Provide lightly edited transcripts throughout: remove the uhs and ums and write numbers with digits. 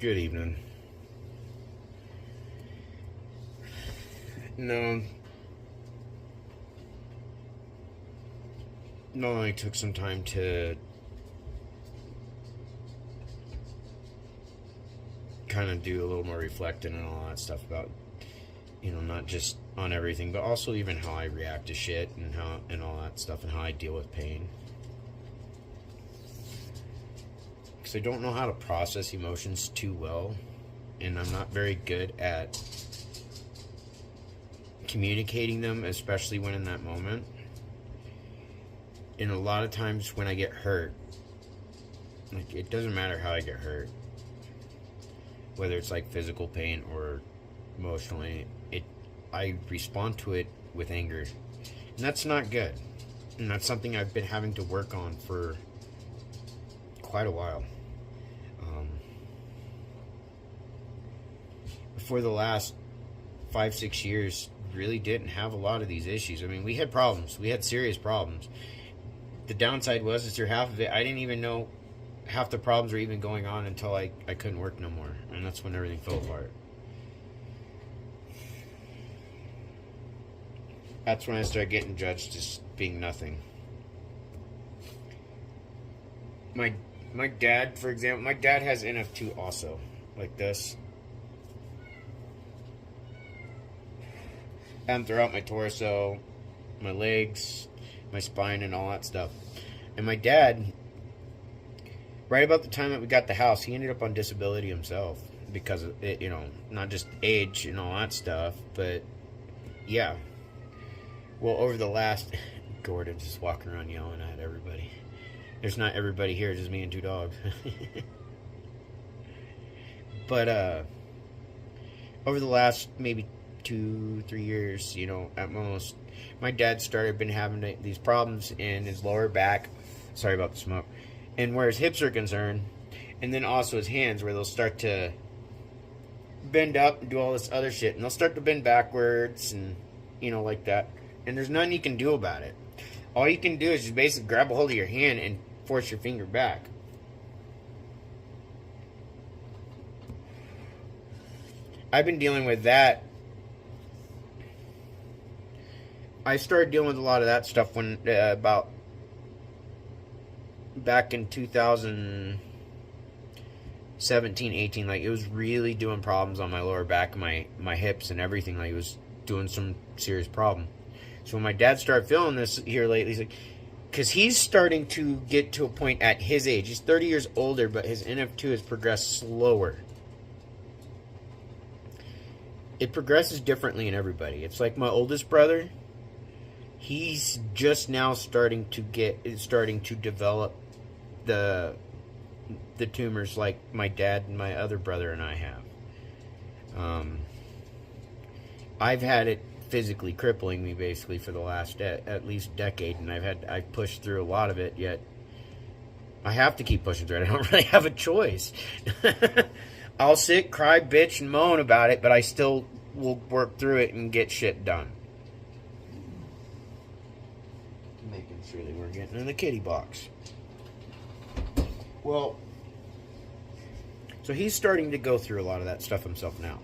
Good evening. No, no, I took some time to kind of do a little more reflecting and all that stuff about, not just on everything, but also even how I react to shit and all that stuff and how I deal with pain. Because I don't know how to process emotions too well, and I'm not very good at communicating them, especially when in that moment. And a lot of times when I get hurt, like, it doesn't matter how I get hurt, whether it's like physical pain or emotionally, I respond to it with anger, and that's not good. And that's something I've been having to work on for quite a while. For the last 5-6 years, really didn't have a lot of these issues. I mean, we had problems. We had serious problems. The downside was, is through half of it, I didn't even know half the problems were even going on until I couldn't work no more. And that's when everything fell apart. That's when I started getting judged as being nothing. My dad, for example, my dad has NF2 also, like this. And throughout my torso, my legs, my spine, and all that stuff. And my dad, right about the time that we got the house, he ended up on disability himself because of it, not just age and all that stuff, but yeah. Well, over the last, Gordon's just walking around yelling at everybody. There's not everybody here, just me and two dogs. But over the last maybe 2-3 years, at most, my dad been having these problems in his lower back. Sorry about the smoke. And where his hips are concerned, and then also his hands, where they'll start to bend up and do all this other shit, and they'll start to bend backwards and like that. And there's nothing you can do about it. All you can do is just basically grab a hold of your hand and force your finger back. I've been dealing with that. I started dealing with a lot of that stuff when about back in 2017, 18. Like, it was really doing problems on my lower back, my hips, and everything. Like, it was doing some serious problem. So when my dad started feeling this here lately, he's like, because he's starting to get to a point at his age. He's 30 years older, but his NF2 has progressed slower. It progresses differently in everybody. It's like my oldest brother. He's just now starting to develop the tumors like my dad and my other brother and I have. I've had it physically crippling me basically for the last at least decade, and I've pushed through a lot of it, yet I have to keep pushing through it. I don't really have a choice. I'll sit, cry, bitch, and moan about it, but I still will work through it and get shit done. Making sure that we're getting in the kitty box. Well, so he's starting to go through a lot of that stuff himself now.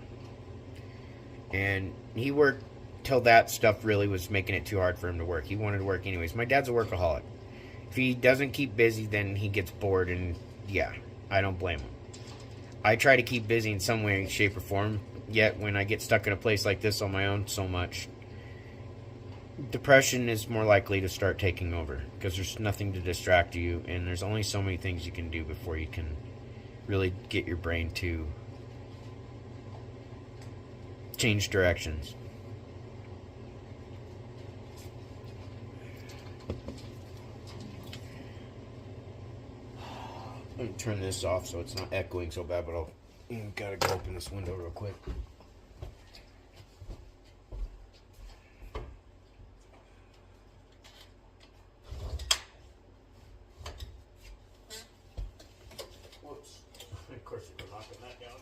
And he worked till that stuff really was making it too hard for him to work. He wanted to work anyways. My dad's a workaholic. If he doesn't keep busy, then he gets bored, and yeah, I don't blame him. I try to keep busy in some way, shape, or form, yet when I get stuck in a place like this on my own so much, depression is more likely to start taking over, because there's nothing to distract you, and there's only so many things you can do before you can really get your brain to change directions. Let me turn this off so it's not echoing so bad, but I'll gotta go open this window real quick. Whoops. Of course, you're knocking that down.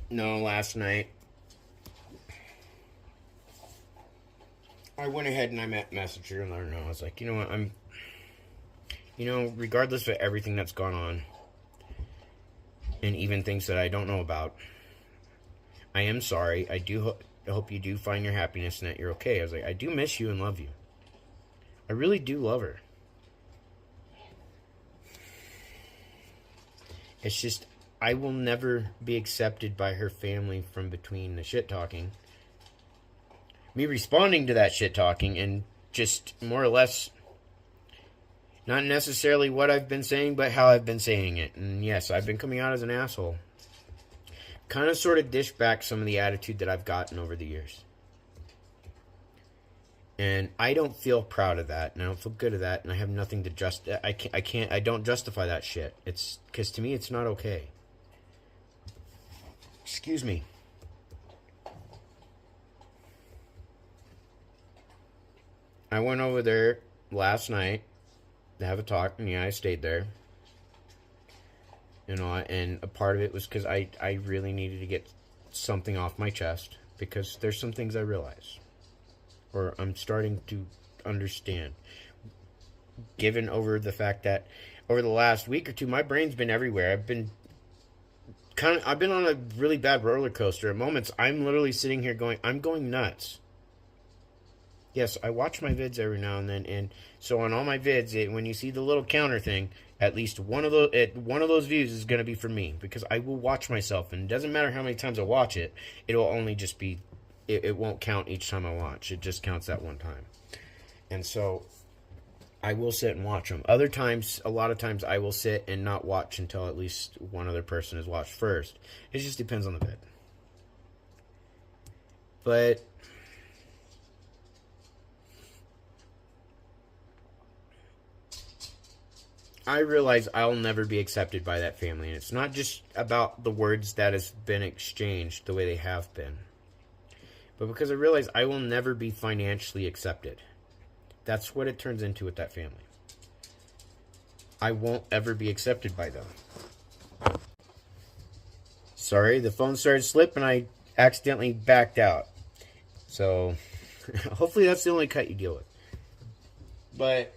No, last night I went ahead and I messaged her and let her know. I was like, you know what, regardless of everything that's gone on, and even things that I don't know about, I am sorry. I do hope you do find your happiness and that you're okay. I was like, I do miss you and love you. I really do love her. It's just, I will never be accepted by her family from between the shit talking, me responding to that shit talking, and just more or less not necessarily what I've been saying, but how I've been saying it. And yes, I've been coming out as an asshole. Kind of sort of dish back some of the attitude that I've gotten over the years. And I don't feel proud of that, and I don't feel good of that, and I have nothing to I don't justify that shit. It's because to me, it's not okay. Excuse me. I went over there last night to have a talk, and yeah, I stayed there. And a part of it was because I really needed to get something off my chest, because there's some things I realize, or I'm starting to understand, given over the fact that over the last week or two, my brain's been everywhere. I've been on a really bad roller coaster. At moments, I'm literally sitting here going, I'm going nuts. Yes, I watch my vids every now and then, and so on all my vids, when you see the little counter thing, at least one of those views is going to be for me, because I will watch myself, and it doesn't matter how many times I watch it, it'll only just be, it won't count each time I watch, it just counts that one time. And so I will sit and watch them. Other times, a lot of times, I will sit and not watch until at least one other person has watched first. It just depends on the vid. But I realize I'll never be accepted by that family. And it's not just about the words that has been exchanged the way they have been, but because I realize I will never be financially accepted. That's what it turns into with that family. I won't ever be accepted by them. Sorry, the phone started slipping and I accidentally backed out. So, hopefully that's the only cut you deal with. But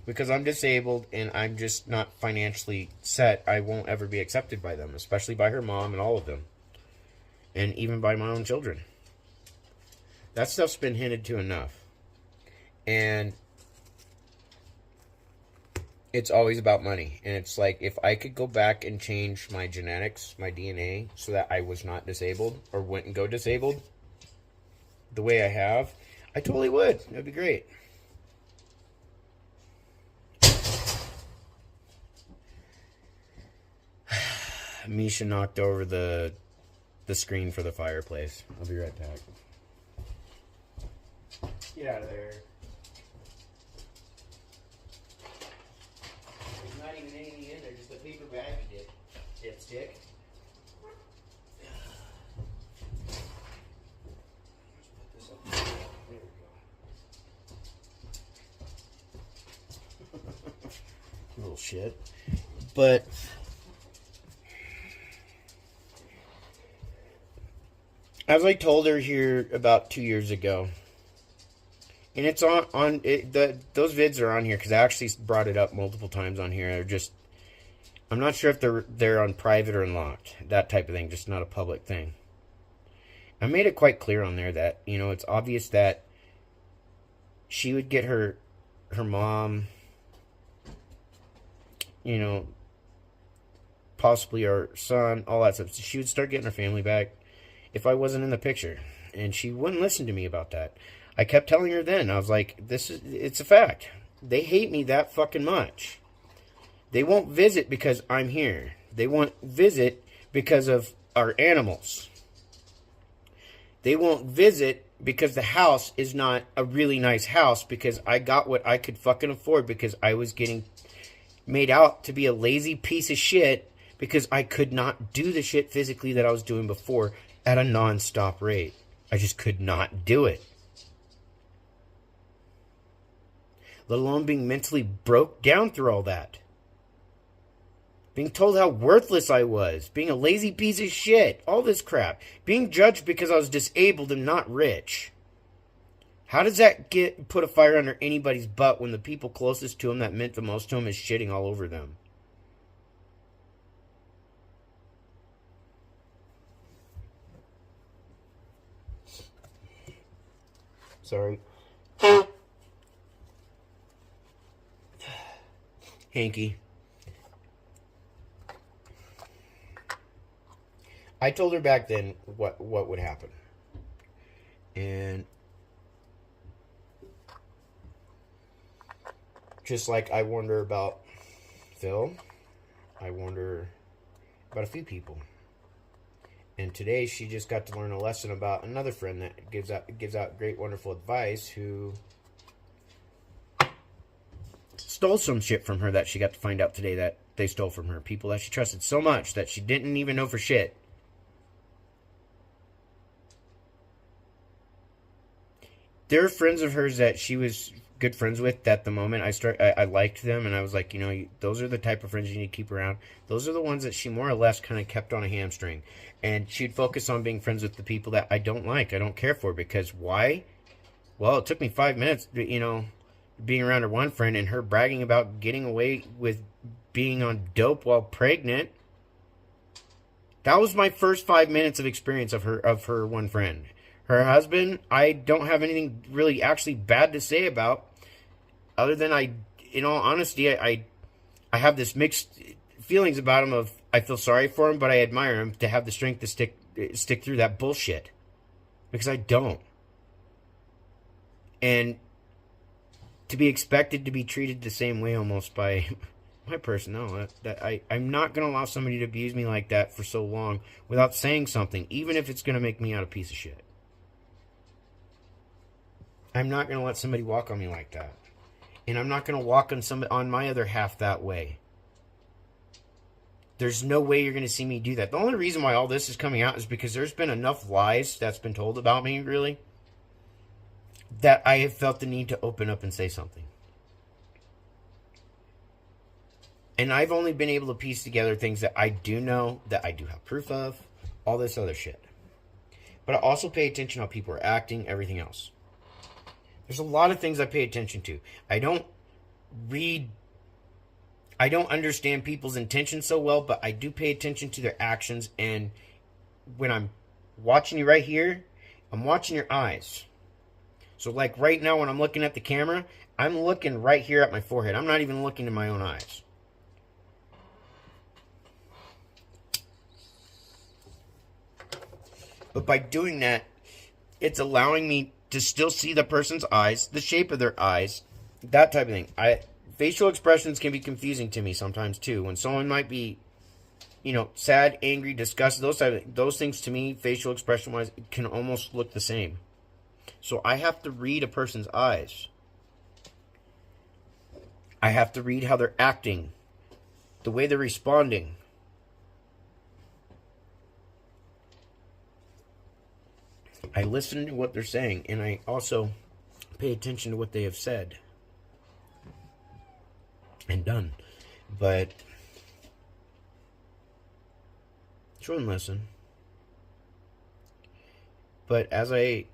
because I'm disabled and I'm just not financially set, I won't ever be accepted by them, especially by her mom and all of them. And even by my own children. That stuff's been hinted to enough. And it's always about money. And it's like, if I could go back and change my genetics, my DNA, so that I was not disabled, or wouldn't go disabled, the way I have, I totally would. That'd be great. Misha knocked over the screen for the fireplace. I'll be right back. Get out of there. There's not even anything in there, just a paper bag, you dipstick. Let's put this up. There we go. Little shit. But as I told her here about 2 years ago, and it's those vids are on here because I actually brought it up multiple times on here. I'm not sure if they're on private or unlocked, that type of thing, just not a public thing. I made it quite clear on there that, it's obvious that she would get her mom, possibly her son, all that stuff. So she would start getting her family back if I wasn't in the picture. And she wouldn't listen to me about that. I kept telling her then, I was like, it's a fact. They hate me that fucking much. They won't visit because I'm here. They won't visit because of our animals. They won't visit because the house is not a really nice house, because I got what I could fucking afford, because I was getting made out to be a lazy piece of shit because I could not do the shit physically that I was doing before at a non-stop rate. I just could not do it. Let alone being mentally broke down through all that. being told how worthless I was, being a lazy piece of shit, all this crap, being judged because I was disabled and not rich. How does that put a fire under anybody's butt when the people closest to him that meant the most to him is shitting all over them? Sorry. Hanky. I told her back then what would happen. And just like I wonder about Phil, I wonder about a few people. And today she just got to learn a lesson about another friend that gives out great, wonderful advice, who stole some shit from her that she got to find out today that they stole from her. People that she trusted so much that she didn't even know for shit. There are friends of hers that she was good friends with that the moment I liked them, and I was like, those are the type of friends you need to keep around. Those are the ones that she more or less kind of kept on a hamstring. And she'd focus on being friends with the people that I don't like, I don't care for. Because why? Well, it took me 5 minutes, being around her one friend and her bragging about getting away with being on dope while pregnant. That was my first 5 minutes of experience of her one friend. Her husband, I don't have anything really actually bad to say about, other than in all honesty, I have this mixed feelings about him. Of I feel sorry for him, but I admire him to have the strength to stick through that bullshit, because I don't. And to be expected to be treated the same way almost by my person, no, I'm not going to allow somebody to abuse me like that for so long without saying something, even if it's going to make me out a piece of shit. I'm not going to let somebody walk on me like that. And I'm not going to walk on my other half that way. There's no way you're going to see me do that. The only reason why all this is coming out is because there's been enough lies that's been told about me, really, that I have felt the need to open up and say something. And I've only been able to piece together things that I do know, that I do have proof of, all this other shit. But I also pay attention how people are acting, everything else. There's a lot of things I pay attention to. I don't understand people's intentions so well, but I do pay attention to their actions. And when I'm watching you right here, I'm watching your eyes. So like right now when I'm looking at the camera, I'm looking right here at my forehead. I'm not even looking in my own eyes. But by doing that, it's allowing me to still see the person's eyes, the shape of their eyes, that type of thing. Facial expressions can be confusing to me sometimes too. When someone might be, sad, angry, disgusted, those things to me, facial expression wise, can almost look the same. So I have to read a person's eyes. I have to read how they're acting, the way they're responding. I listen to what they're saying, and I also pay attention to what they have said and done. But it's one lesson. But as I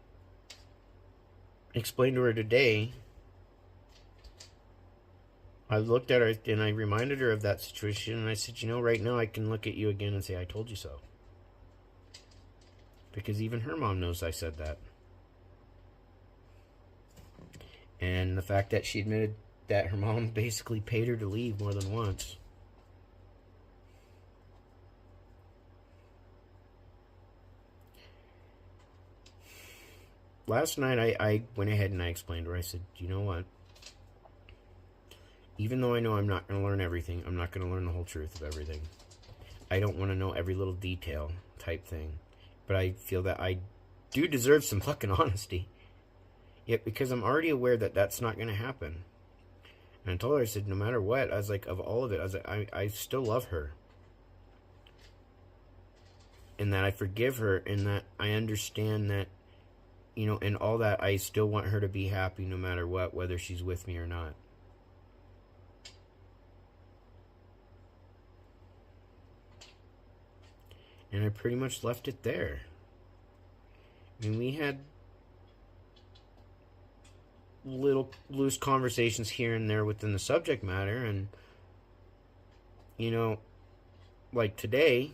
explained to her today, I looked at her and I reminded her of that situation, and I said, right now I can look at you again and say, I told you so. Because even her mom knows I said that. And the fact that she admitted that her mom basically paid her to leave more than once. Last night I went ahead and I explained to her, I said, you know what? Even though I know I'm not going to learn everything, I'm not going to learn the whole truth of everything. I don't want to know every little detail type thing. But I feel that I do deserve some fucking honesty. Yet because I'm already aware that that's not going to happen. And I told her, I said, no matter what, I was like, of all of it, I was like, I still love her. And that I forgive her, and that I understand that, and all that, I still want her to be happy no matter what, whether she's with me or not. And I pretty much left it there. I mean, we had little loose conversations here and there within the subject matter, and you know, like today,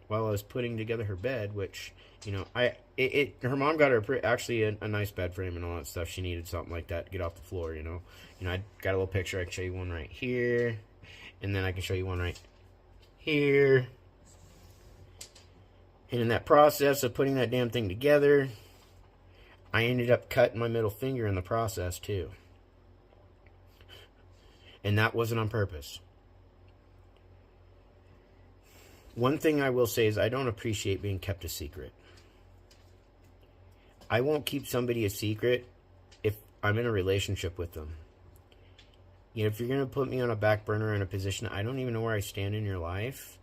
while I was putting together her bed, which her mom got her actually a nice bed frame and all that stuff. She needed something like that to get off the floor. I got a little picture. I can show you one right here, and then I can show you one right here. And in that process of putting that damn thing together, I ended up cutting my middle finger in the process too. And that wasn't on purpose. One thing I will say is I don't appreciate being kept a secret. I won't keep somebody a secret if I'm in a relationship with them. If you're going to put me on a back burner in a position I don't even know where I stand in your life,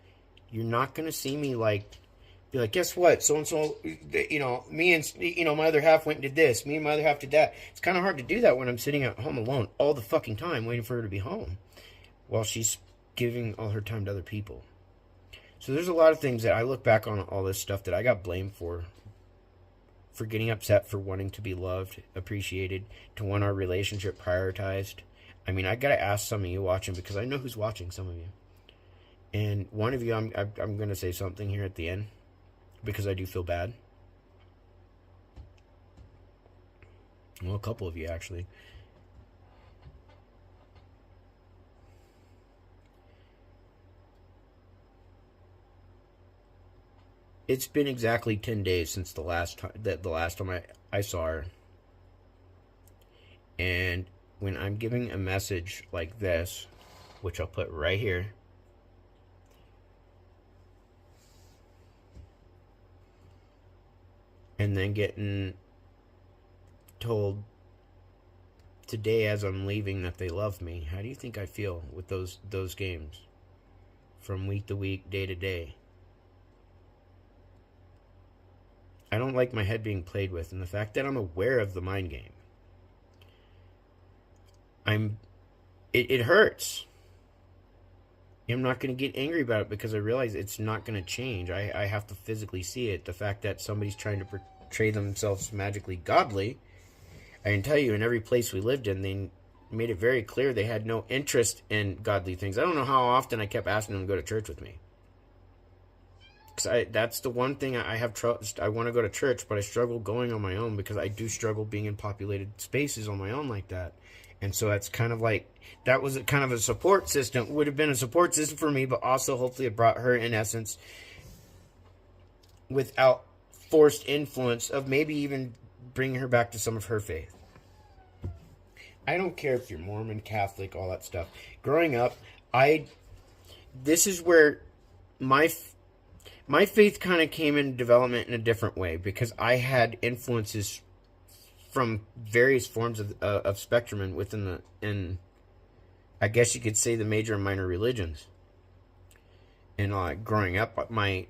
you're not going to see me be like, guess what? So-and-so, me and, my other half went and did this. Me and my other half did that. It's kind of hard to do that when I'm sitting at home alone all the fucking time waiting for her to be home while she's giving all her time to other people. So there's a lot of things that I look back on all this stuff that I got blamed for getting upset, for wanting to be loved, appreciated, to want our relationship prioritized. I mean, I got to ask some of you watching, because I know who's watching, some of you. And one of you, I'm going to say something here at the end, because I do feel bad. Well, a couple of you, actually. It's been exactly 10 days since the last time I saw her. And when I'm giving a message like this, which I'll put right here, and then getting told today as I'm leaving that they love me, how do you think I feel with those games? From week to week, day to day. I don't like my head being played with, and the fact that I'm aware of the mind game. It hurts. I'm not going to get angry about it because I realize it's not going to change. I have to physically see it. The fact that somebody's trying to portray themselves magically godly. I can tell you, in every place we lived in, they made it very clear they had no interest in godly things. I don't know how often I kept asking them to go to church with me. Because that's the one thing I have trust. I want to go to church, but I struggle going on my own because I do struggle being in populated spaces on my own like that. And so that's kind of like, that was kind of a support system. Would have been a support system for me, but also hopefully it brought her, in essence, without forced influence of maybe even bringing her back to some of her faith. I don't care if you're Mormon, Catholic, all that stuff. Growing up, this is where my faith kind of came in development in a different way, because I had influences from various forms of spectrum within I guess you could say, the major and minor religions. And growing up, my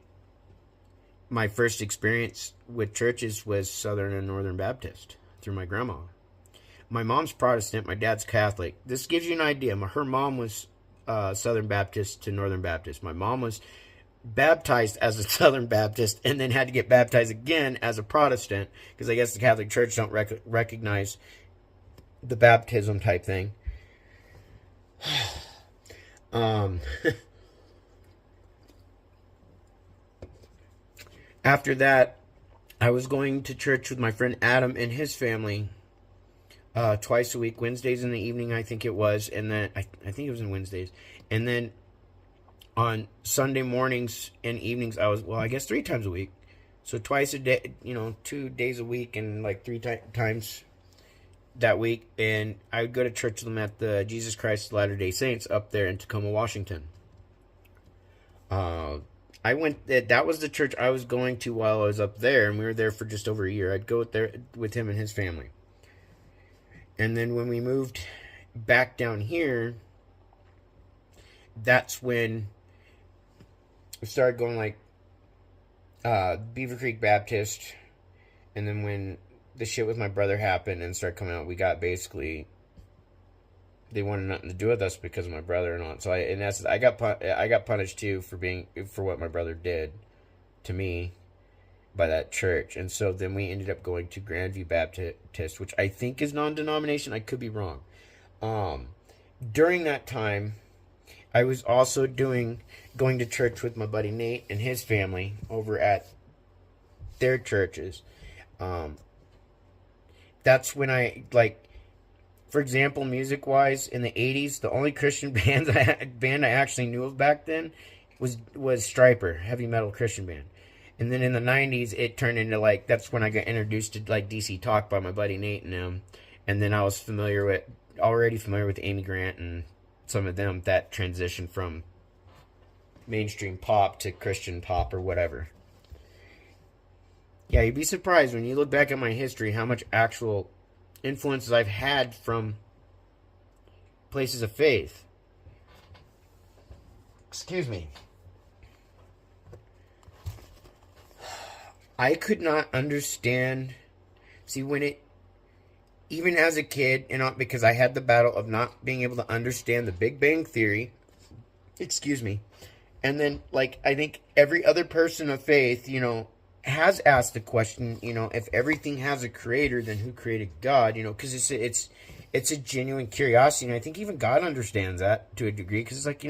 first experience with churches was Southern and Northern Baptist through my grandma. My mom's Protestant, my dad's Catholic. This gives you an idea. Her mom was Southern Baptist to Northern Baptist. My mom was baptized as a Southern Baptist and then had to get baptized again as a Protestant, because I guess the Catholic Church don't recognize the baptism type thing. After that, I was going to church with my friend Adam and his family twice a week, Wednesdays in the evening, I think it was, and then I think it was on Wednesdays, and then on Sunday mornings and evenings, I guess 3 times a week. So twice a day, 2 days a week, and like 3 times that week. And I would go to church with them at the Jesus Christ of Latter-day Saints up there in Tacoma, Washington. That was the church I was going to while I was up there, and we were there for just over a year. I'd go there with him and his family. And then when we moved back down here, that's when we started going like Beaver Creek Baptist. And then when the shit with my brother happened and started coming out, we got basically they wanted nothing to do with us because of my brother and all. So in essence, I got punished too for what my brother did to me by that church. And so then we ended up going to Grandview Baptist, which I think is non-denomination. I could be wrong. During that time, I was also going to church with my buddy Nate and his family over at their churches. That's when I, like, for example, music-wise, in the 80s, the only Christian band I actually knew of back then was Striper, heavy metal Christian band. And then in the 90s, it turned into, like, that's when I got introduced to, like, DC Talk by my buddy Nate and them. And then I was already familiar with Amy Grant and some of them, that transition from mainstream pop to Christian pop or whatever. Yeah, you'd be surprised when you look back at my history how much actual influences I've had from places of faith. Excuse me. I could not understand. See, even as a kid, and not because I had the battle of not being able to understand the Big Bang Theory. Excuse me. And then, like, I think every other person of faith, has asked the question, if everything has a creator, then who created God? Because it's a genuine curiosity, and I think even God understands that to a degree, because it's like,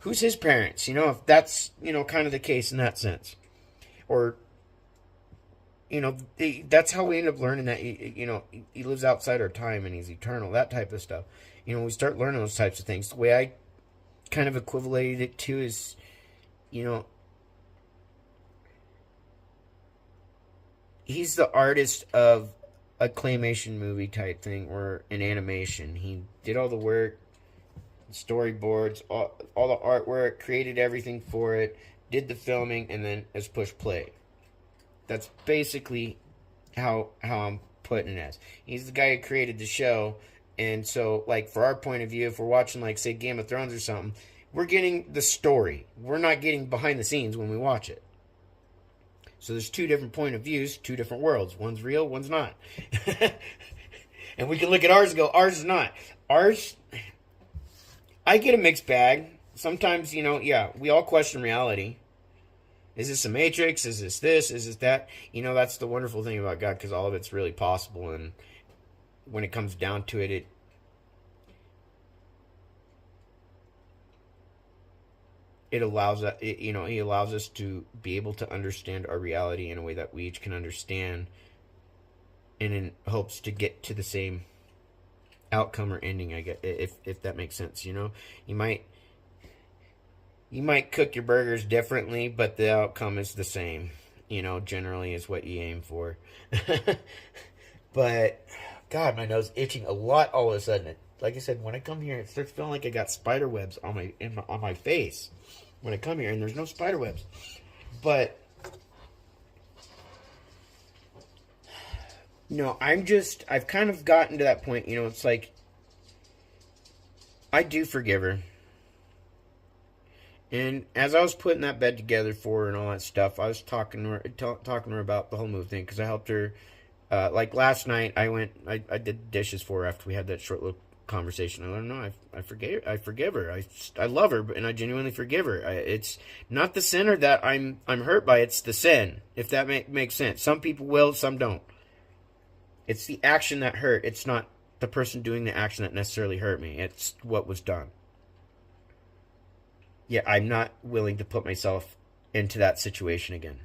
who's his parents? If that's, kind of the case in that sense. Or, that's how we end up learning that, he lives outside our time and he's eternal, that type of stuff. We start learning those types of things. The way I kind of equivalated it to is, he's the artist of a claymation movie type thing or an animation. He did all the work, storyboards, all the artwork, created everything for it, did the filming, and then has pushed play. That's basically how I'm putting it as. He's the guy who created the show, and so, like, for our point of view, if we're watching, like, say, Game of Thrones or something, we're getting the story. We're not getting behind the scenes when we watch it. So there's two different point of views, two different worlds. One's real, one's not. And we can look at ours and go, ours is not. Ours, I get a mixed bag. Sometimes, we all question reality. Is this a matrix? Is this this? Is this that? That's the wonderful thing about God, because all of it's really possible. And when it comes down to it, it allows us, he allows us to be able to understand our reality in a way that we each can understand, and in hopes to get to the same outcome or ending, I guess, if that makes sense. You might cook your burgers differently, but the outcome is the same, generally is what you aim for. But God, my nose itching a lot all of a sudden. Like I said, when I come here, it starts feeling like I got spider webs on my face when I come here, and there's no spider webs. But I've kind of gotten to that point. It's like I do forgive her. And as I was putting that bed together for her and all that stuff, I was talking to her about the whole move thing, because I helped her. Like last night, I did dishes for her after we had that short little conversation. I don't know. I forgive her. I love her, and I genuinely forgive her. It's not the sinner that I'm hurt by. It's the sin, if that makes sense. Some people will, some don't. It's the action that hurt. It's not the person doing the action that necessarily hurt me. It's what was done. Yeah, I'm not willing to put myself into that situation again.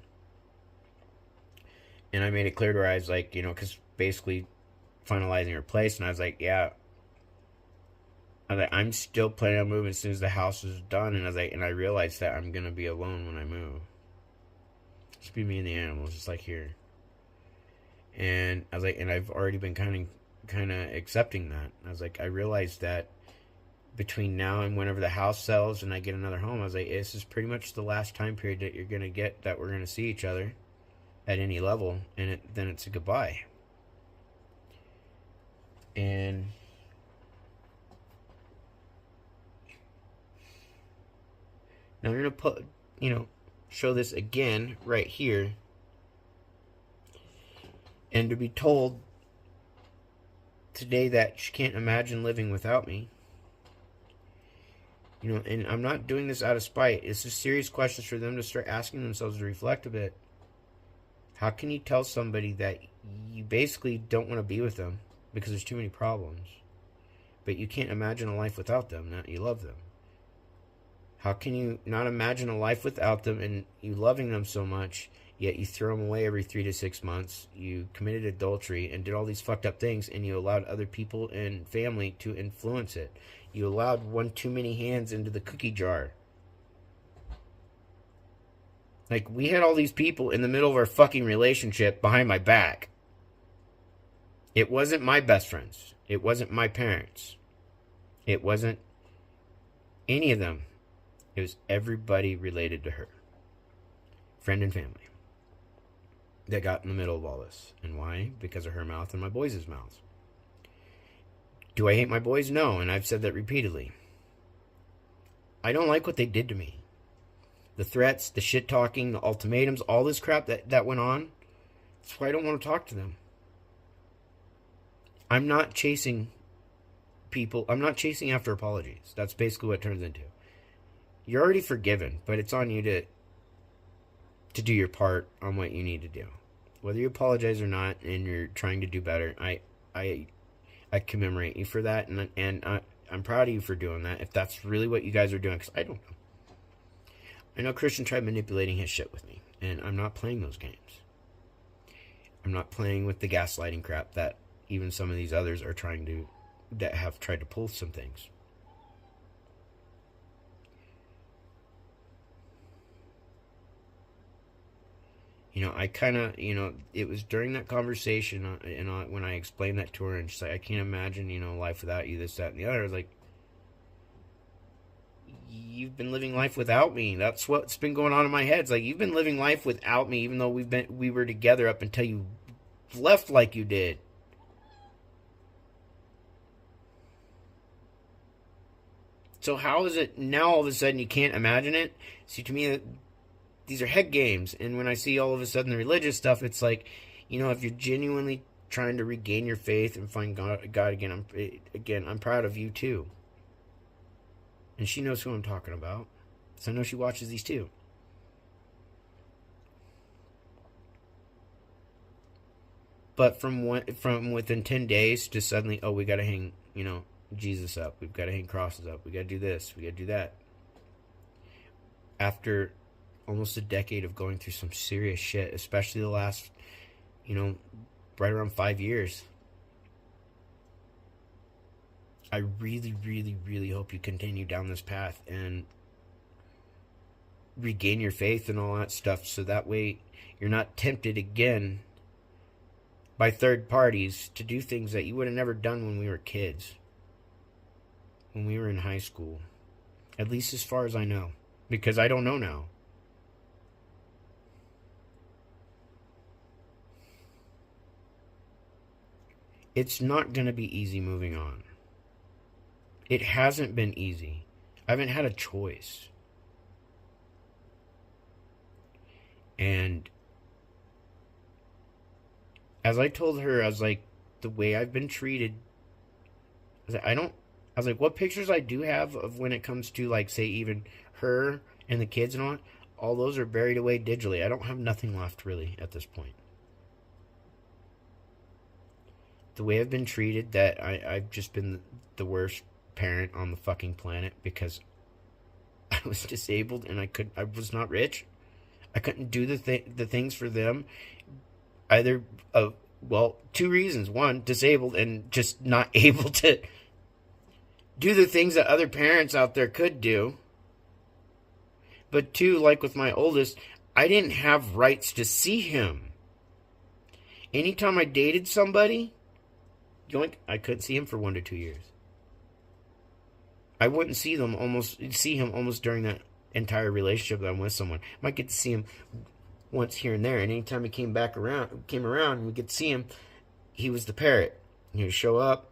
And I made it clear to her, I was like, because basically finalizing her place, and I was like, yeah. I'm still planning on moving as soon as the house is done, and I realized that I'm going to be alone when I move. Just be me and the animals, just like here. And I was like, and I've already been kind of accepting that. I was like, I realized that between now and whenever the house sells and I get another home, I was like, this is pretty much the last time period that you're going to get that we're going to see each other at any level, and then it's a goodbye. And now I'm going to put, show this again right here. And to be told today that she can't imagine living without me. You know, and I'm not doing this out of spite. It's just serious questions for them to start asking themselves to reflect a bit. How can you tell somebody that you basically don't want to be with them because there's too many problems, but you can't imagine a life without them, that you love them? How can you not imagine a life without them and you loving them so much, yet you throw them away every 3 to 6 months, you committed adultery and did all these fucked up things, and you allowed other people and family to influence it? You allowed one too many hands into the cookie jar. Like, we had all these people in the middle of our fucking relationship behind my back. It wasn't my best friends. It wasn't my parents. It wasn't any of them. It was everybody related to her. Friend and family. That got in the middle of all this. And why? Because of her mouth and my boys' mouths. Do I hate my boys? No, and I've said that repeatedly. I don't like what they did to me. The threats, the shit talking, the ultimatums, all this crap that went on. That's why I don't want to talk to them. I'm not chasing people. I'm not chasing after apologies. That's basically what it turns into. You're already forgiven, but it's on you to do your part on what you need to do. Whether you apologize or not, and you're trying to do better, I commemorate you for that, and I'm proud of you for doing that. If that's really what you guys are doing, because I don't know. I know Christian tried manipulating his shit with me, and I'm not playing those games. I'm not playing with the gaslighting crap that even some of these others are that have tried to pull some things. You know, I kind of, it was during that conversation, when I explained that to her, and she's like, I can't imagine, life without you, this, that, and the other. I was like, you've been living life without me. That's what's been going on in my head. It's like, you've been living life without me, even though we were together up until you left like you did. So how is it now all of a sudden you can't imagine it? See, to me, these are head games. And when I see all of a sudden the religious stuff, it's like, if you're genuinely trying to regain your faith and find God again, I'm proud of you too. And she knows who I'm talking about. So I know she watches these too. But from within 10 days to suddenly, we got to hang, Jesus up. We've got to hang crosses up. We got to do this. We got to do that. After almost a decade of going through some serious shit, especially the last, right around 5 years. I really, really, really hope you continue down this path and regain your faith and all that stuff, so that way you're not tempted again by third parties to do things that you would have never done when we were kids, when we were in high school. At least as far as I know, because I don't know now. It's not going to be easy moving on. It hasn't been easy. I haven't had a choice. And as I told her, I was like, the way I've been treated, I was like, what pictures I do have of when it comes to, like, say, even her and the kids and all those are buried away digitally. I don't have nothing left, really, at this point. The way I've been treated, that I've just been the worst parent on the fucking planet, because I was disabled and I was not rich. I couldn't do the things for them. Either, two reasons. One, disabled and just not able to do the things that other parents out there could do. But two, like with my oldest, I didn't have rights to see him. Anytime I dated somebody, I couldn't see him for 1 to 2 years. I wouldn't see him almost during that entire relationship that I'm with someone. I might get to see him once here and there, and anytime he came around, and we could see him, he was the parrot. He would show up,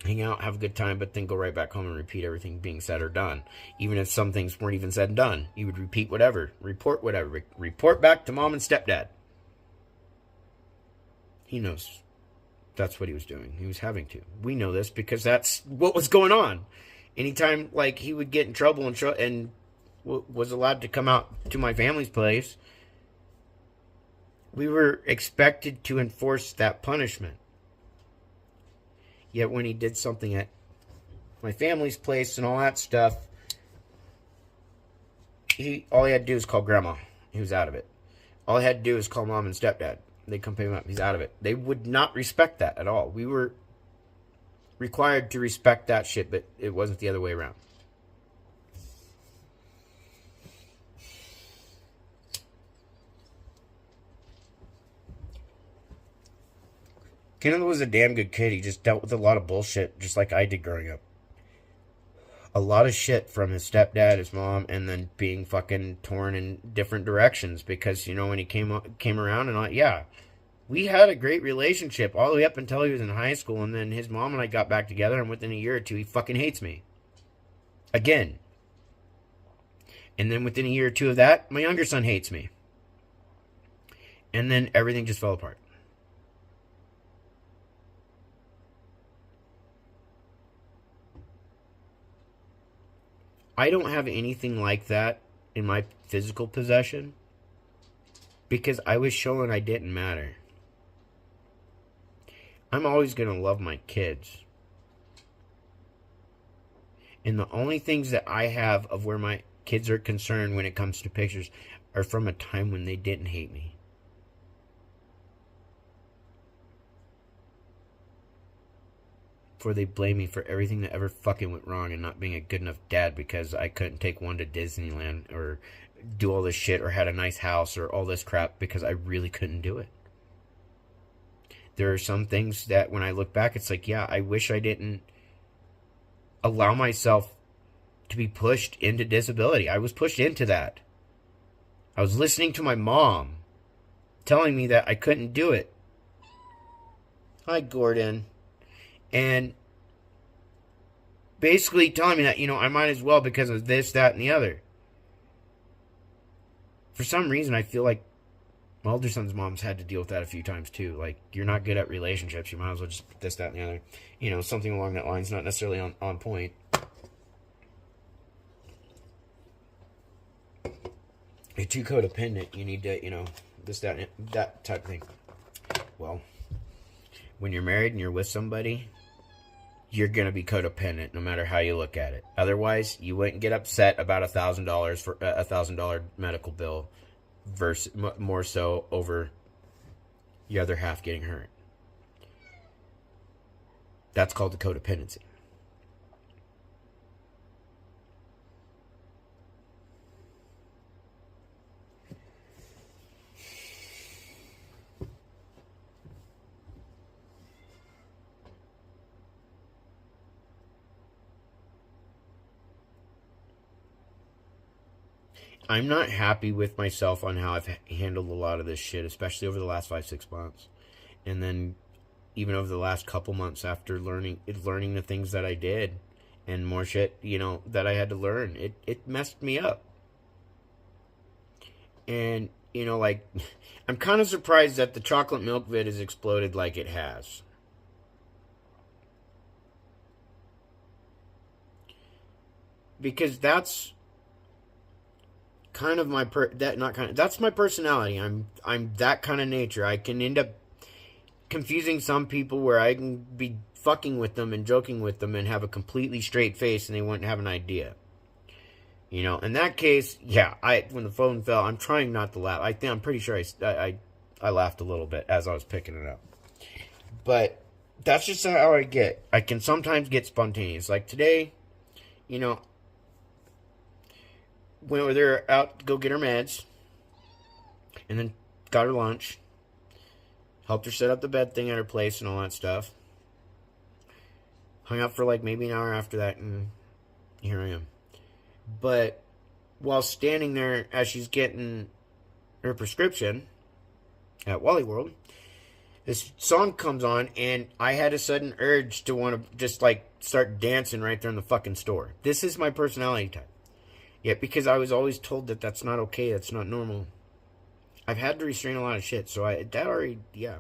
hang out, have a good time, but then go right back home and repeat everything being said or done. Even if some things weren't even said and done, he would repeat whatever, report back to mom and stepdad. He knows that's what he was doing. He was having to. We know this because that's what was going on. Anytime like he would get in trouble and was allowed to come out to my family's place, we were expected to enforce that punishment. Yet when he did something at my family's place and all that stuff, all he had to do was call grandma. He was out of it. All he had to do was call mom and stepdad. They'd come pick him up. He's out of it. They would not respect that at all. We were required to respect that shit, but it wasn't the other way around. Kenneth was a damn good kid. He just dealt with a lot of bullshit, just like I did growing up. A lot of shit from his stepdad, his mom, and then being fucking torn in different directions. Because, you know, when he came around and yeah, we had a great relationship all the way up until he was in high school. And then his mom and I got back together, and within a year or two, he fucking hates me. Again. And then within a year or two of that, my younger son hates me. And then everything just fell apart. I don't have anything like that in my physical possession because I was showing I didn't matter. I'm always going to love my kids. And the only things that I have of where my kids are concerned when it comes to pictures are from a time when they didn't hate me. Before they blame me for everything that ever fucking went wrong and not being a good enough dad because I couldn't take one to Disneyland or do all this shit or had a nice house or all this crap because I really couldn't do it. There are some things that when I look back, it's like, yeah, I wish I didn't allow myself to be pushed into disability. I was pushed into that. I was listening to my mom telling me that I couldn't do it. Hi, Gordon. And basically telling me that, you know, I might as well because of this, that, and the other. For some reason, I feel like my older son's mom's had to deal with that a few times too. Like, you're not good at relationships. You might as well just this, that, and the other. You know, something along that line's not necessarily on point. You're too codependent. You need to, you know, this, that, and that type of thing. Well, when you're married and you're with somebody, you're going to be codependent no matter how you look at it. Otherwise, you wouldn't get upset about $1,000 for a $1,000 medical bill versus more so over your other half getting hurt. That's called the codependency. I'm not happy with myself on how I've handled a lot of this shit, especially over the last 5-6 months. And then even over the last couple months after learning the things that I did and more shit, you know, that I had to learn. It messed me up. And, you know, like, I'm kind of surprised that the chocolate milk vid has exploded like it has. Because that's kind of my that's my personality. I'm that kind of nature. I can end up confusing some people where I can be fucking with them and joking with them and have a completely straight face and they wouldn't have an idea. You know, in that case, yeah, when the phone fell, I'm trying not to laugh. I'm pretty sure I laughed a little bit as I was picking it up. But that's just how I get. I can sometimes get spontaneous. Like today, you know, when they're out to go get her meds, and then got her lunch, helped her set up the bed thing at her place and all that stuff. Hung out for like maybe an hour after that, and here I am. But while standing there as she's getting her prescription at Wally World, this song comes on, and I had a sudden urge to want to just like start dancing right there in the fucking store. This is my personality type. Yet because I was always told that that's not okay, that's not normal, I've had to restrain a lot of shit. So yeah.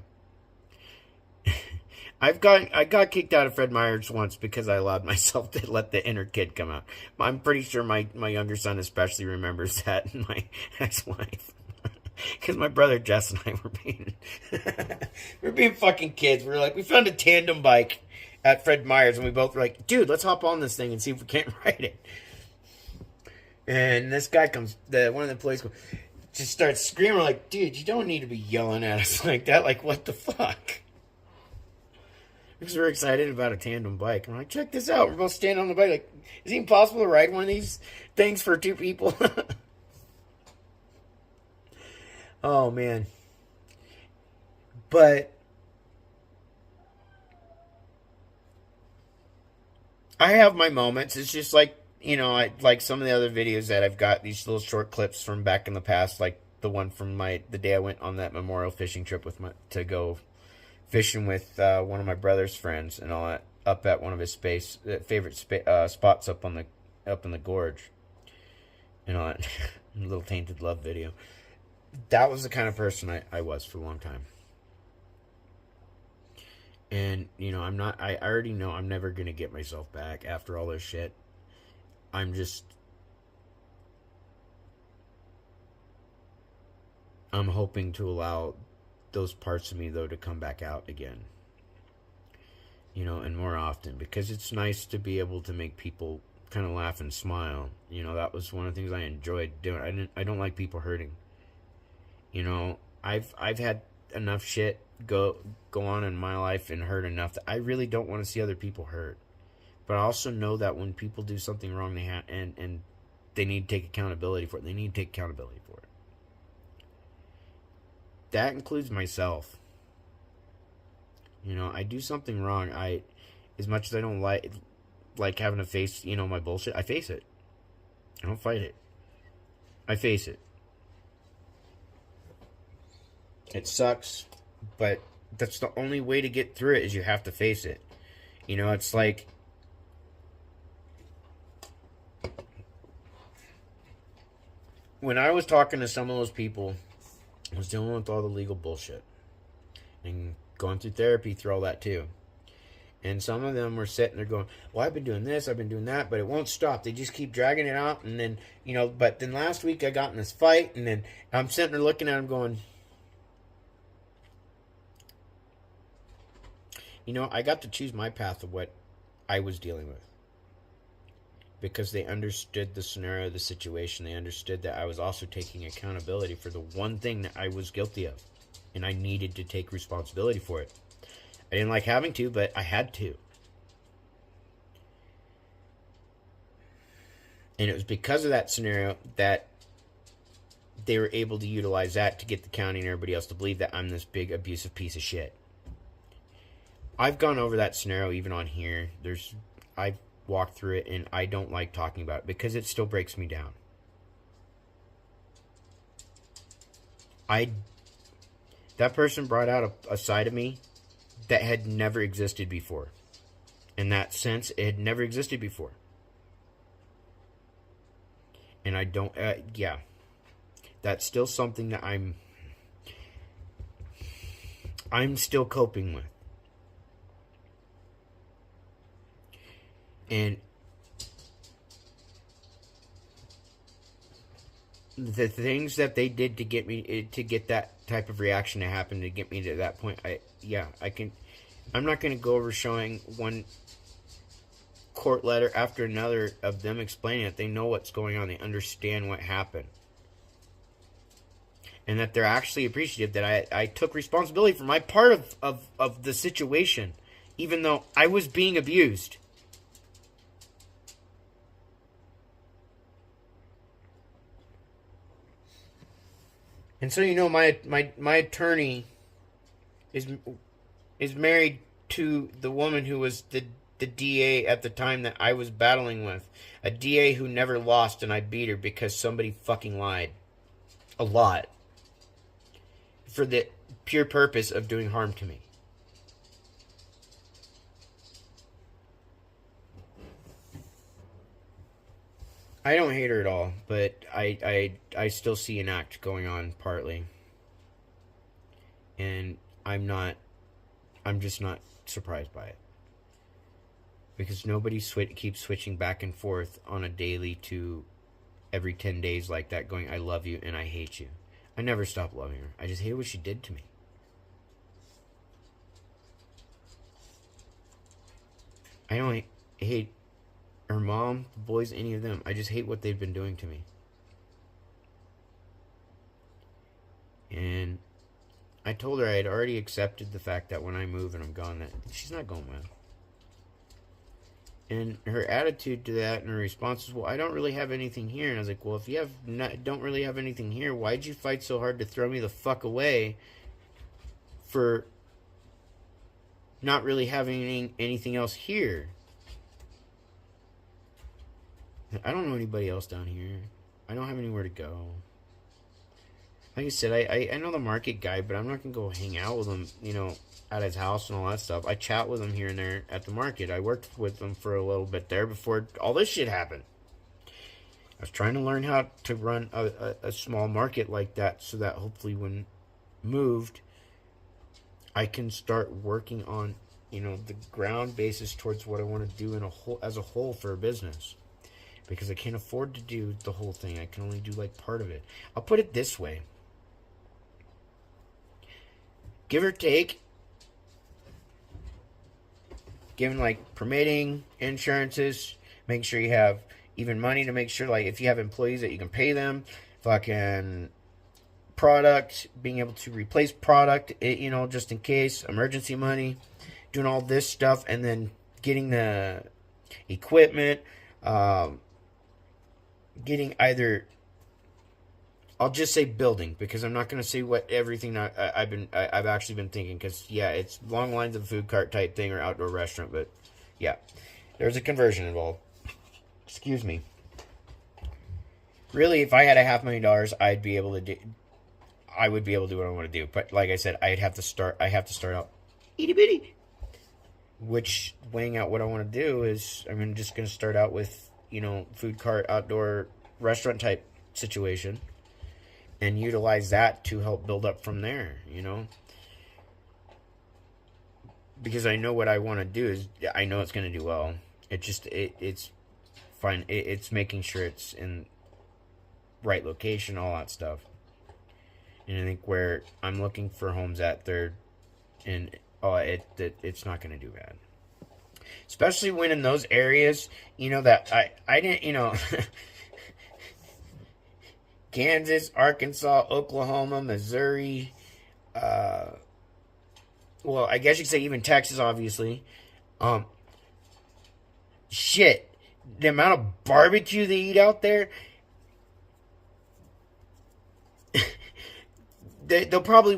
I got kicked out of Fred Meyer's once because I allowed myself to let the inner kid come out. I'm pretty sure my younger son especially remembers that, and my ex-wife. Because my brother Jess and I were being we were being fucking kids. We were like, we found a tandem bike at Fred Meyer's, and we both were like, dude, let's hop on this thing and see if we can't ride it. And this guy comes, one of the employees just starts screaming like, dude, you don't need to be yelling at us like that. Like, what the fuck? Because we're excited about a tandem bike. I'm like, check this out. We're both standing on the bike. Like, is it even possible to ride one of these things for two people? Oh, man. But I have my moments. It's just like, like some of the other videos that I've got, these little short clips from back in the past, like the one from the day I went on that memorial fishing trip to go fishing with one of my brother's friends and all that, up at one of his favorite spots up in the gorge, and all that. Little Tainted Love video. That was the kind of person I was for a long time. And, I already know I'm never going to get myself back after all this shit. I'm hoping to allow those parts of me, though, to come back out again. And more often. Because it's nice to be able to make people kind of laugh and smile. That was one of the things I enjoyed doing. I don't like people hurting. I've had enough shit go on in my life and hurt enough that I really don't want to see other people hurt. But I also know that when people do something wrong, and they need to take accountability for it. They need to take accountability for it. That includes myself. I do something wrong. As much as I don't like having to face, my bullshit, I face it. I don't fight it. I face it. It sucks, but that's the only way to get through it, is you have to face it. It's like, when I was talking to some of those people, I was dealing with all the legal bullshit and going through therapy through all that too. And some of them were sitting there going, well, I've been doing this, I've been doing that, but it won't stop. They just keep dragging it out. And then, but then last week I got in this fight, and then I'm sitting there looking at them going, I got to choose my path of what I was dealing with. Because they understood the scenario, the situation. They understood that I was also taking accountability for the one thing that I was guilty of. And I needed to take responsibility for it. I didn't like having to, but I had to. And it was because of that scenario that they were able to utilize that to get the county and everybody else to believe that I'm this big abusive piece of shit. I've gone over that scenario even on here. I've walked through it, and I don't like talking about it because it still breaks me down. That person brought out a side of me that had never existed before. In that sense, it had never existed before. And I don't, that's still something that I'm still coping with. And the things that they did to get me, to get that type of reaction to happen, to get me to that point, I'm not going to go over showing one court letter after another of them explaining it. They know what's going on. They understand what happened. And that they're actually appreciative that I took responsibility for my part of the situation, even though I was being abused. And so, my attorney is married to the woman who was the DA at the time that I was battling with. A DA who never lost, and I beat her because somebody fucking lied. A lot. For the pure purpose of doing harm to me. I don't hate her at all, but I still see an act going on partly. And I'm not I'm just not surprised by it. Because nobody keeps switching back and forth on a daily to every 10 days like that, going, I love you and I hate you. I never stopped loving her. I just hate what she did to me. I don't hate her mom, the boys, any of them. I just hate what they've been doing to me. And I told her I had already accepted the fact that when I move and I'm gone, that she's not going well. And her attitude to that and her response was, well, I don't really have anything here. And I was like, well, if you don't really have anything here, why'd you fight so hard to throw me the fuck away for not really having anything else here? I don't know anybody else down here. I don't have anywhere to go. Like I said, I know the market guy, but I'm not going to go hang out with him, at his house and all that stuff. I chat with him here and there at the market. I worked with him for a little bit there before all this shit happened. I was trying to learn how to run a small market like that so that hopefully when moved, I can start working on, the ground basis towards what I want to do as a whole for a business. Because I can't afford to do the whole thing. I can only do like part of it. I'll put it this way. Give or take, given like permitting, insurances, make sure you have even money to make sure, like, if you have employees that you can pay them, fucking product, being able to replace product, just in case, emergency money, doing all this stuff, and then getting the equipment, getting either, I'll just say building, because I'm not going to say what everything I've actually been thinking, because, yeah, it's long lines of a food cart type thing or outdoor restaurant, but, yeah, there's a conversion involved. Excuse me. Really, if I had $500,000, I would be able to do what I want to do, but like I said, I have to start out itty bitty, which, weighing out what I want to do is, I'm just going to start out with, food cart, outdoor restaurant type situation, and utilize that to help build up from there, because I know what I want to do is, I know it's going to do well. It's fine. It's making sure it's in right location, all that stuff. And I think where I'm looking for homes at, it's not going to do bad. Especially when in those areas, that I didn't, Kansas, Arkansas, Oklahoma, Missouri, well, I guess you could say even Texas, obviously. Shit, the amount of barbecue they eat out there, they'll probably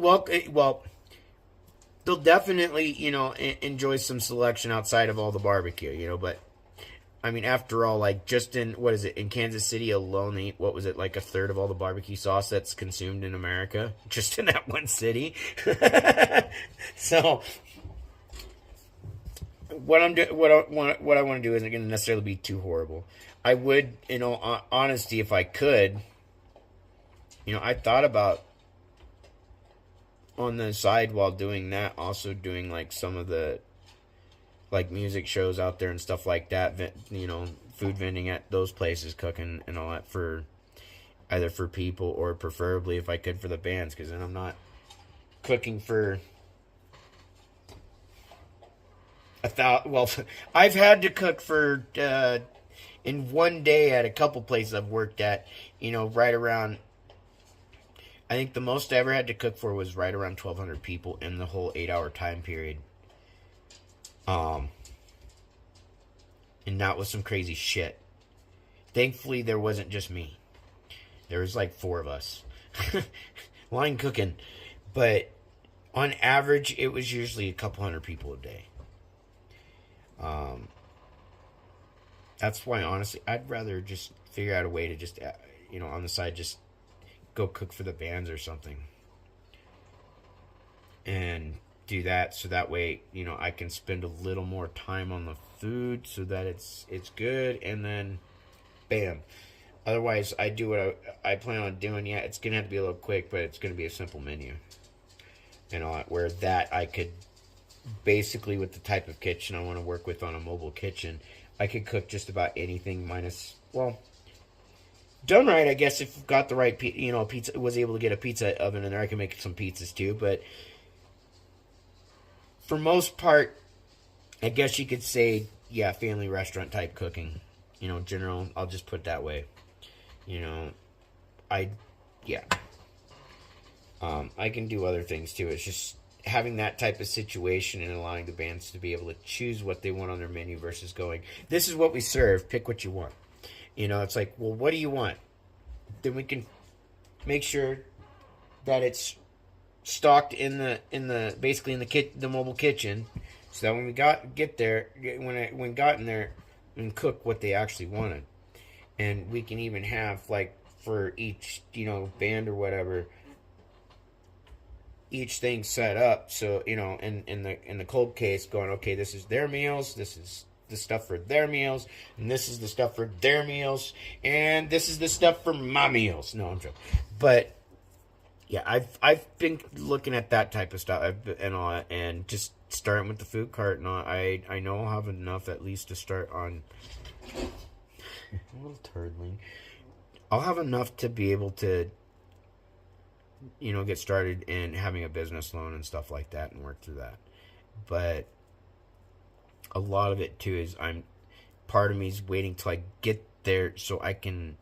they'll definitely, enjoy some selection outside of all the barbecue, but I mean, after all, like, just in Kansas City alone, they eat, what was it, like a third of all the barbecue sauce that's consumed in America, just in that one city. So, what I want to do isn't going to necessarily be too horrible. I would, honesty, if I could, I thought about, on the side while doing that, also doing, like, some of the, like, music shows out there and stuff like that, food vending at those places, cooking and all that, for either for people or preferably, if I could, for the bands, because then I'm not cooking for I've had to cook for in one day at a couple places I've worked at, right around, I think the most I ever had to cook for was right around 1,200 people in the whole 8-hour time period. And that was some crazy shit. Thankfully, there wasn't just me. There was like 4 of us. Line cooking. But on average, it was usually a couple hundred people a day. That's why, honestly, I'd rather just figure out a way to just, on the side, just go cook for the bands or something. And do that, so that way, I can spend a little more time on the food so that it's good, and then bam. Otherwise, I do what I plan on doing. Yeah, it's gonna have to be a little quick, but it's gonna be a simple menu and all that, where that I could basically with the type of kitchen I want to work with on a mobile kitchen, I could cook just about anything minus, well, done right, I guess if got the right, pizza, was able to get a pizza oven in there, I can make some pizzas too. But for most part, I guess you could say, yeah, family restaurant type cooking. General, I'll just put it that way. You know, I, yeah. I can do other things too. It's just having that type of situation and allowing the bands to be able to choose what they want on their menu versus going, this is what we serve, pick what you want. It's like, well, what do you want? Then we can make sure that it's stocked in the basically in the mobile kitchen, so that when we get there, when got in there, and cook what they actually wanted. And we can even have, like, for each band or whatever, each thing set up, so in the cold case, going, okay, this is their meals, this is the stuff for their meals, and this is the stuff for their meals, and this is the stuff for my meals. No, I'm joking. But yeah, I've been looking at that type of stuff and all that, and just starting with the food cart and all. I know I'll have enough at least to start on. A little turdling. I'll have enough to be able to get started in having a business loan and stuff like that and work through that. But a lot of it too is part of me is waiting till I get there so I can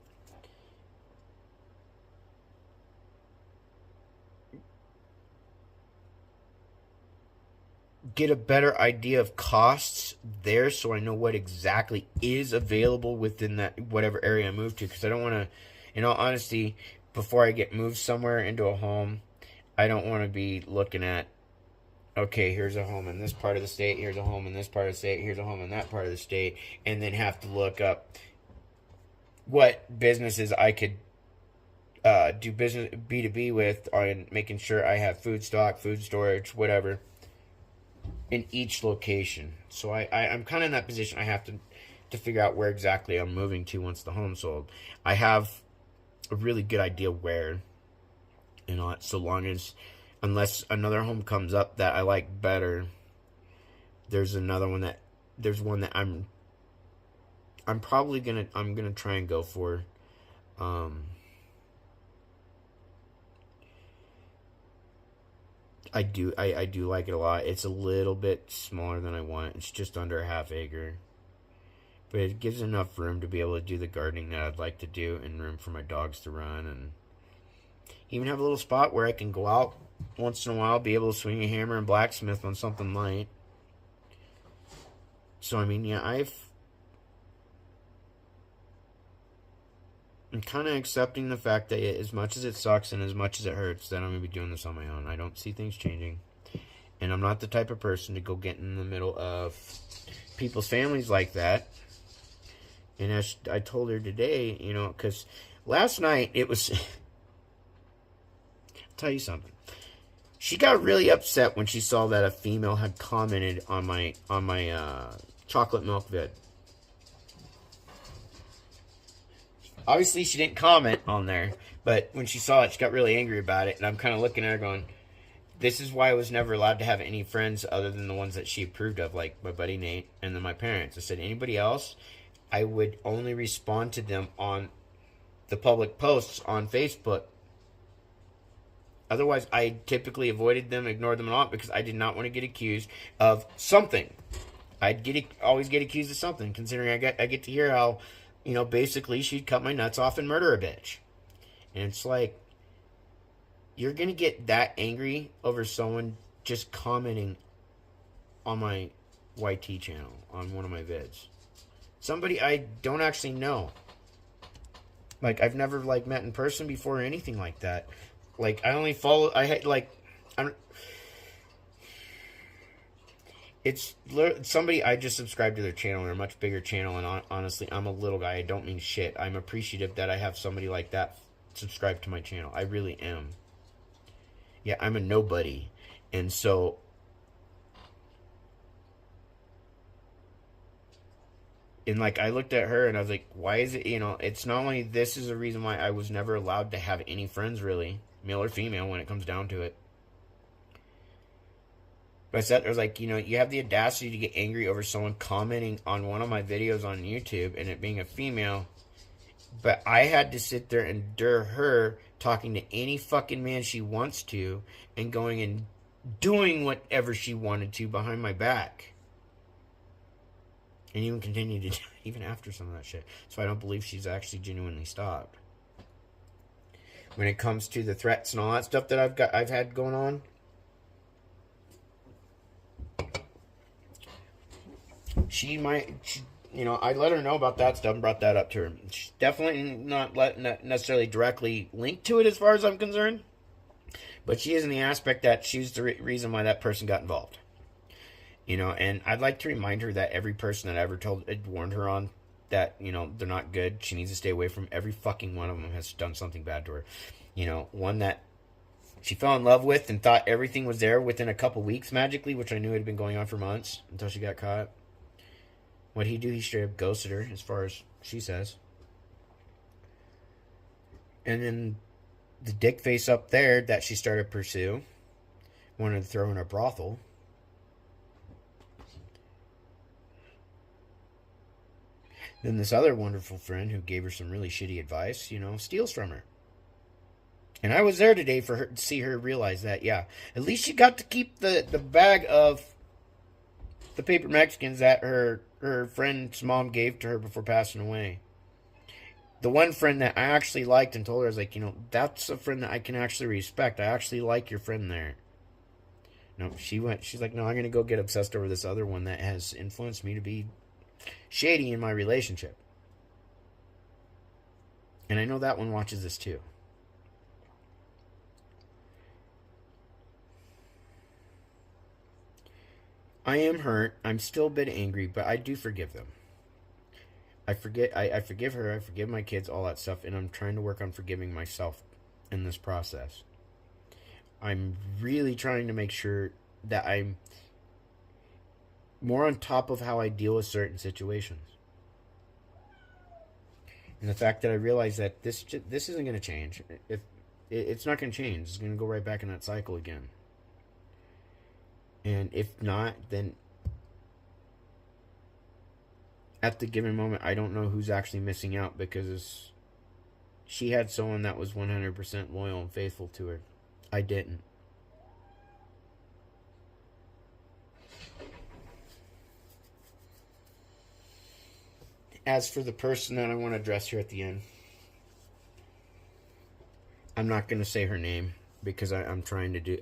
get a better idea of costs there, so I know what exactly is available within that whatever area I move to, because I don't want to, in all honesty, before I get moved somewhere into a home, I don't want to be looking at, okay, here's a home in this part of the state, here's a home in this part of the state, here's a home in that part of the state, and then have to look up what businesses I could do business B2B with on making sure I have food stock, food storage, whatever, in each location. So I'm kind of in that position. I have to figure out where exactly I'm moving to once the home's sold. I have a really good idea where, so long as, unless another home comes up that I like better, there's one that I'm probably gonna try and go for. I do like it a lot. It's a little bit smaller than I want. It's just under a half acre. But it gives enough room to be able to do the gardening that I'd like to do, and room for my dogs to run, and even have a little spot where I can go out once in a while, be able to swing a hammer and blacksmith on something light. So, yeah, I'm kind of accepting the fact that as much as it sucks and as much as it hurts, that I'm going to be doing this on my own. I don't see things changing. And I'm not the type of person to go get in the middle of people's families like that. And as I told her today, because last night it was... I'll tell you something. She got really upset when she saw that a female had commented on my chocolate milk vid. Obviously, she didn't comment on there, but when she saw it, she got really angry about it. And I'm kind of looking at her going, this is why I was never allowed to have any friends other than the ones that she approved of, like my buddy Nate and then my parents. I said, anybody else, I would only respond to them on the public posts on Facebook. Otherwise, I typically avoided them, ignored them a lot, because I did not want to get accused of something. I'd always get accused of something, considering I get to hear how, basically she'd cut my nuts off and murder a bitch. And it's like, you're going to get that angry over someone just commenting on my YT channel, on one of my vids. Somebody I don't actually know. Like, I've never, met in person before or anything like that. Like, I only follow, it's somebody I just subscribed to their channel. They're a much bigger channel, and honestly, I'm a little guy. I don't mean shit. I'm appreciative that I have somebody like that subscribed to my channel. I really am. Yeah, I'm a nobody. And so, and I looked at her and I was like, why is it, it's not only this is a reason why I was never allowed to have any friends, really, male or female, when it comes down to it. But I said, I was like, you have the audacity to get angry over someone commenting on one of my videos on YouTube and it being a female. But I had to sit there and endure her talking to any fucking man she wants to and going and doing whatever she wanted to behind my back. And even continue to do even after some of that shit. So I don't believe she's actually genuinely stopped. When it comes to the threats and all that stuff that I've had going on, I let her know about that stuff and brought that up to her. She's definitely not necessarily directly linked to it as far as I'm concerned. But she is in the aspect that she's the reason why that person got involved. And I'd like to remind her that every person that I ever warned her on that, they're not good, she needs to stay away from, every fucking one of them has done something bad to her. One that she fell in love with and thought everything was there within a couple weeks magically, which I knew had been going on for months until she got caught. What'd he do? He straight up ghosted her, as far as she says. And then the dick face up there that she started to pursue wanted to throw in a brothel. Then this other wonderful friend who gave her some really shitty advice, steals from her. And I was there today for her to see her realize that, yeah, at least she got to keep the bag of the paper Mexicans that her friend's mom gave to her before passing away. The one friend that I actually liked and told her, I was like, that's a friend that I can actually respect. I actually like your friend there. No, she's like, no, I'm going to go get obsessed over this other one that has influenced me to be shady in my relationship. And I know that one watches this too. I am hurt. I'm still a bit angry, but I do forgive them. I forgive her. I forgive my kids, all that stuff, and I'm trying to work on forgiving myself in this process. I'm really trying to make sure that I'm more on top of how I deal with certain situations. And the fact that I realize that this isn't going to change. If it's not going to change, it's going to go right back in that cycle again. And if not, then at the given moment, I don't know who's actually missing out, because she had someone that was 100% loyal and faithful to her. I didn't. As for the person that I want to address here at the end, I'm not going to say her name, because I'm trying to do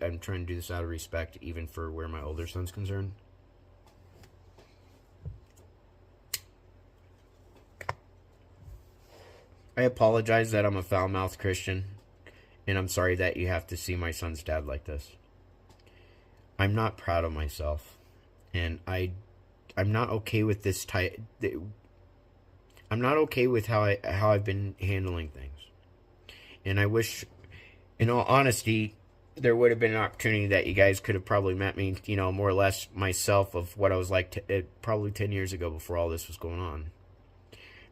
this out of respect, even for where my older son's concerned. I apologize that I'm a foul-mouthed Christian, and I'm sorry that you have to see my son's dad like this. I'm not proud of myself, and I'm not okay with this type. I'm not okay with how I've been handling things, and I wish, in all honesty, there would have been an opportunity that you guys could have probably met me, more or less myself of what I was like probably 10 years ago before all this was going on.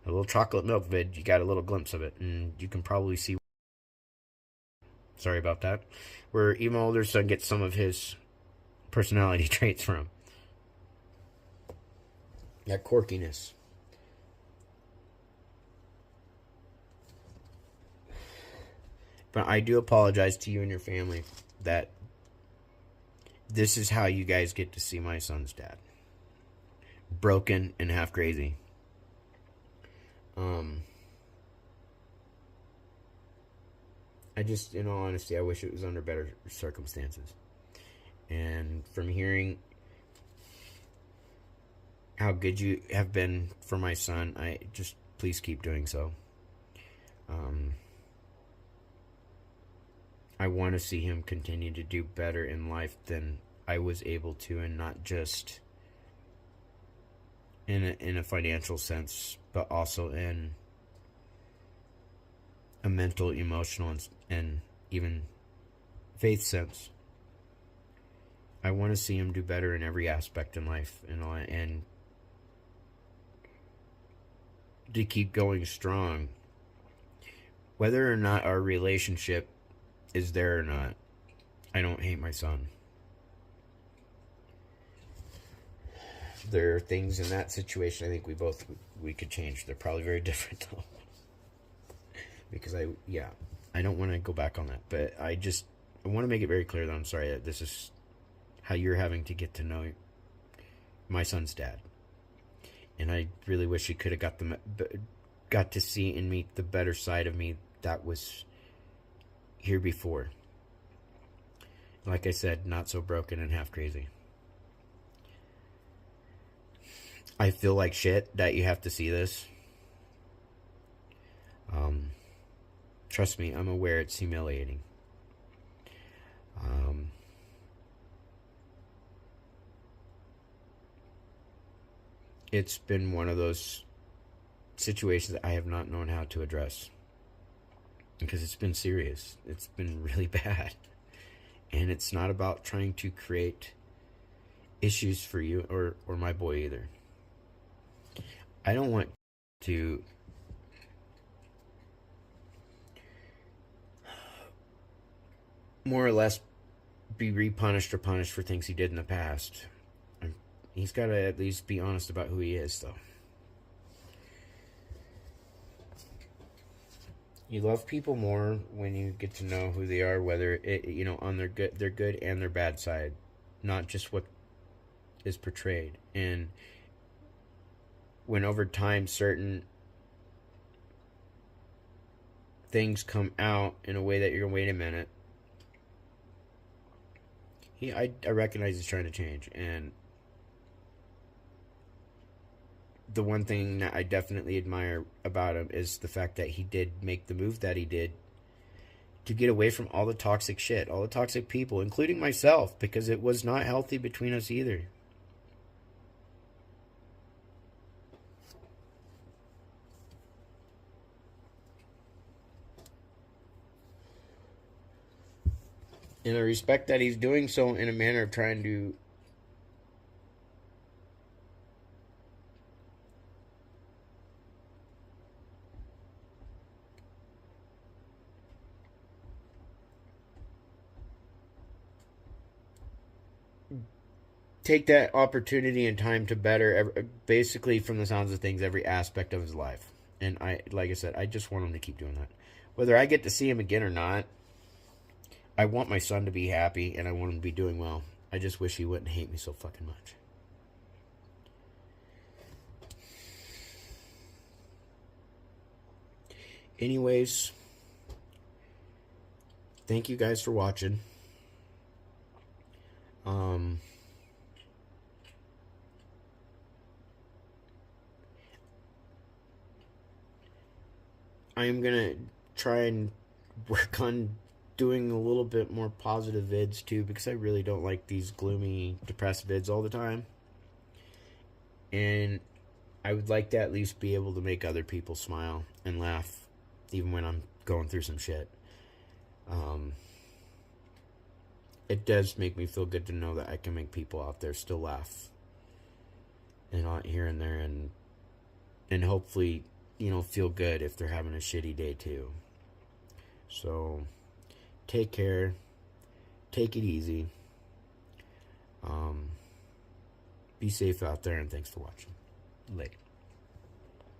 A little chocolate milk vid, you got a little glimpse of it, and you can probably see. Sorry about that. Where even my older son gets some of his personality traits from. That quirkiness. But I do apologize to you and your family that this is how you guys get to see my son's dad. Broken and half crazy. I just, in all honesty, I wish it was under better circumstances. And from hearing how good you have been for my son, I just, please keep doing so. I want to see him continue to do better in life than I was able to, and not just in a financial sense, but also in a mental, emotional, and even faith sense. I want to see him do better in every aspect in life, and to keep going strong. Whether or not our relationship is there or not, I don't hate my son. there are things in that situation I think we could change. They're probably very different though. Because I don't want to go back on that, but I want to make it very clear that I'm sorry that this is how you're having to get to know my son's dad. And I really wish you could have got to see and meet the better side of me that was here before. Like I said, not so broken and half crazy. I feel like shit that you have to see this. Trust me, I'm aware it's humiliating. It's been one of those situations that I have not known how to address. Because it's been serious. It's been really bad. And it's not about trying to create issues for you or my boy either. I don't want to more or less be repunished or punished for things he did in the past. He's got to at least be honest about who he is, though. You love people more when you get to know who they are, whether on their good and their bad side, not just what is portrayed. And when over time certain things come out in a way that you're going, wait a minute, I recognize he's trying to change. And the one thing that I definitely admire about him is the fact that he did make the move that he did to get away from all the toxic shit, all the toxic people, including myself, because it was not healthy between us either. And I respect that he's doing so in a manner of trying to take that opportunity and time to better, basically, from the sounds of things, every aspect of his life. And like I said, I just want him to keep doing that. Whether I get to see him again or not, I want my son to be happy and I want him to be doing well. I just wish he wouldn't hate me so fucking much. Anyways, thank you guys for watching. I am gonna try and work on doing a little bit more positive vids too, because I really don't like these gloomy, depressed vids all the time. And I would like to at least be able to make other people smile and laugh, even when I'm going through some shit. It does make me feel good to know that I can make people out there still laugh, and here and there, and hopefully, feel good if they're having a shitty day too. So, take care, take it easy, be safe out there, and thanks for watching. Later.